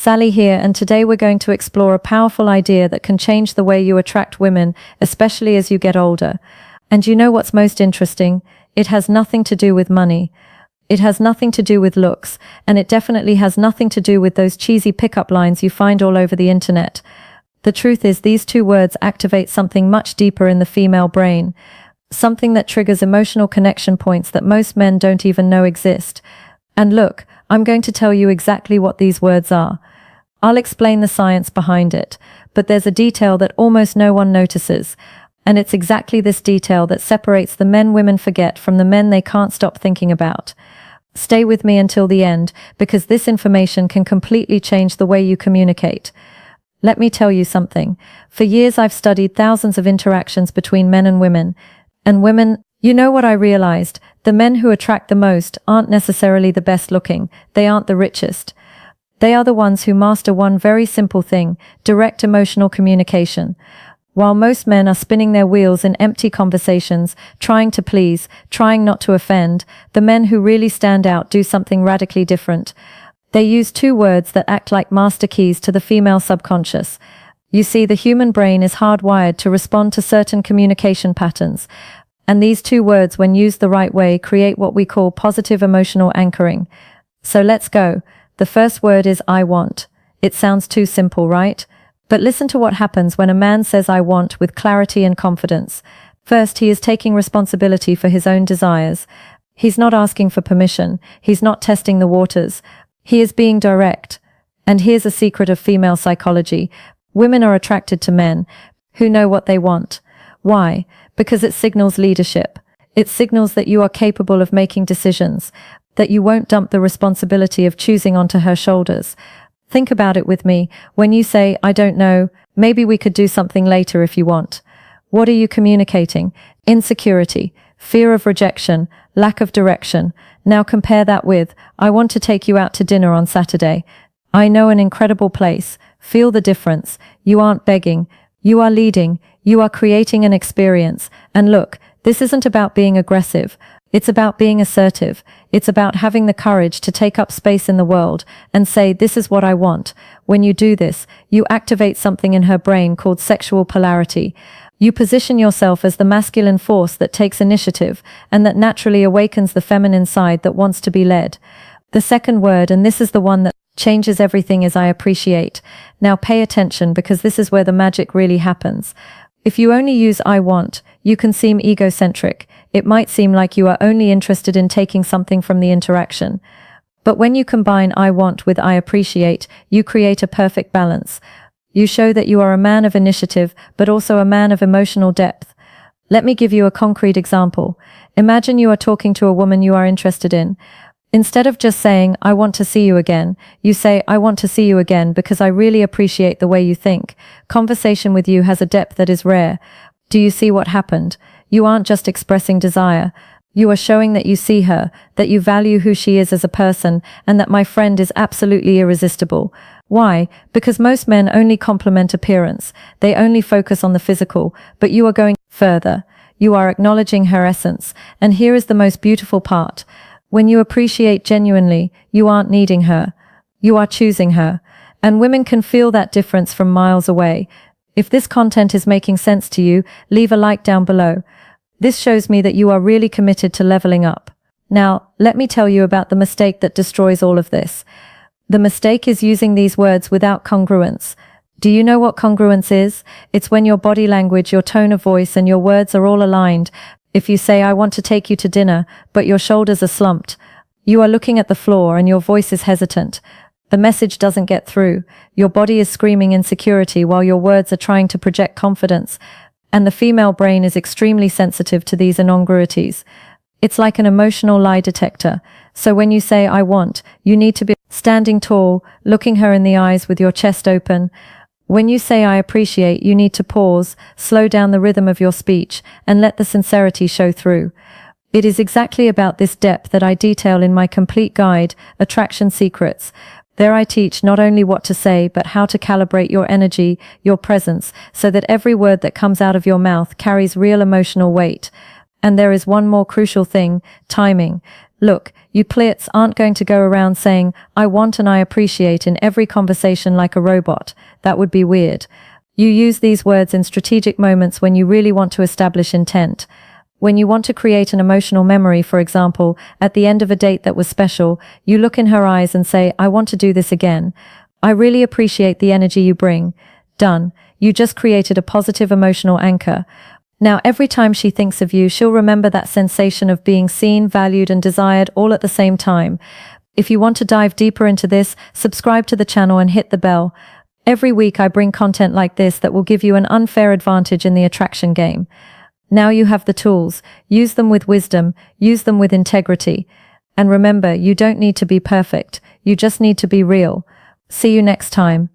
Sally here, and today we're going to explore a powerful idea that can change the way you attract women, especially as you get older. And you know what's most interesting? It has nothing to do with money. It has nothing to do with looks, and it definitely has nothing to do with those cheesy pickup lines you find all over the internet. The truth is, these two words activate something much deeper in the female brain, something that triggers emotional connection points that most men don't even know exist. And look, I'm going to tell you exactly what these words are. I'll explain the science behind it, but there's a detail that almost no one notices, and it's exactly this detail that separates the men women forget from the men they can't stop thinking about. Stay with me until the end, because this information can completely change the way you communicate. Let me tell you something. For years I've studied thousands of interactions between men and women. You know what I realized? The men who attract the most aren't necessarily the best looking. They aren't the richest. They are the ones who master one very simple thing: direct emotional communication. While most men are spinning their wheels in empty conversations, trying to please, trying not to offend, the men who really stand out do something radically different. They use two words that act like master keys to the female subconscious. You see, the human brain is hardwired to respond to certain communication patterns, and these two words, when used the right way, create what we call positive emotional anchoring. So let's go. The first word is I want. It sounds too simple, right? But listen to what happens when a man says I want with clarity and confidence. First, he is taking responsibility for his own desires. He's not asking for permission. He's not testing the waters. He is being direct. And here's a secret of female psychology. Women are attracted to men who know what they want. Why? Because it signals leadership. It signals that you are capable of making decisions, that you won't dump the responsibility of choosing onto her shoulders. Think about it with me. When you say, I don't know, maybe we could do something later if you want. What are you communicating? Insecurity, fear of rejection, lack of direction. Now compare that with, I want to take you out to dinner on Saturday. I know an incredible place. Feel the difference. You aren't begging. You are leading. You are creating an experience. And look, this isn't about being aggressive. It's about being assertive. It's about having the courage to take up space in the world and say, this is what I want. When you do this, you activate something in her brain called sexual polarity. You position yourself as the masculine force that takes initiative and that naturally awakens the feminine side that wants to be led. The second word, and this is the one that changes everything, is I appreciate. Now pay attention, because this is where the magic really happens. If you only use I want, you can seem egocentric. It might seem like you are only interested in taking something from the interaction. But when you combine I want with I appreciate, you create a perfect balance. You show that you are a man of initiative, but also a man of emotional depth. Let me give you a concrete example. Imagine you are talking to a woman you are interested in. Instead of just saying, I want to see you again, you say, I want to see you again because I really appreciate the way you think. Conversation with you has a depth that is rare. Do you see what happened? You aren't just expressing desire. You are showing that you see her, that you value who she is as a person, and that my friend is absolutely irresistible. Why? Because most men only compliment appearance. They only focus on the physical, but you are going further. You are acknowledging her essence. And here is the most beautiful part. When you appreciate genuinely, you aren't needing her. You are choosing her. And women can feel that difference from miles away. If this content is making sense to you, leave a like down below. This shows me that you are really committed to leveling up. Now, let me tell you about the mistake that destroys all of this. The mistake is using these words without congruence. Do you know what congruence is? It's when your body language, your tone of voice, and your words are all aligned. If you say, I want to take you to dinner, but your shoulders are slumped, you are looking at the floor and your voice is hesitant. The message doesn't get through. Your body is screaming insecurity while your words are trying to project confidence. And the female brain is extremely sensitive to these incongruities. It's like an emotional lie detector. So when you say, I want, you need to be standing tall, looking her in the eyes with your chest open. When you say I appreciate, you need to pause, slow down the rhythm of your speech, and let the sincerity show through. It is exactly about this depth that I detail in my complete guide, Attraction Secrets. There I teach not only what to say, but how to calibrate your energy, your presence, so that every word that comes out of your mouth carries real emotional weight. And there is one more crucial thing: timing. Look, you plits aren't going to go around saying, I want and I appreciate in every conversation like a robot. That would be weird. You use these words in strategic moments when you really want to establish intent. When you want to create an emotional memory, for example, at the end of a date that was special, you look in her eyes and say, I want to do this again. I really appreciate the energy you bring. Done. You just created a positive emotional anchor. Now, every time she thinks of you, she'll remember that sensation of being seen, valued, and desired all at the same time. If you want to dive deeper into this, subscribe to the channel and hit the bell. Every week I bring content like this that will give you an unfair advantage in the attraction game. Now you have the tools. Use them with wisdom. Use them with integrity. And remember, you don't need to be perfect. You just need to be real. See you next time.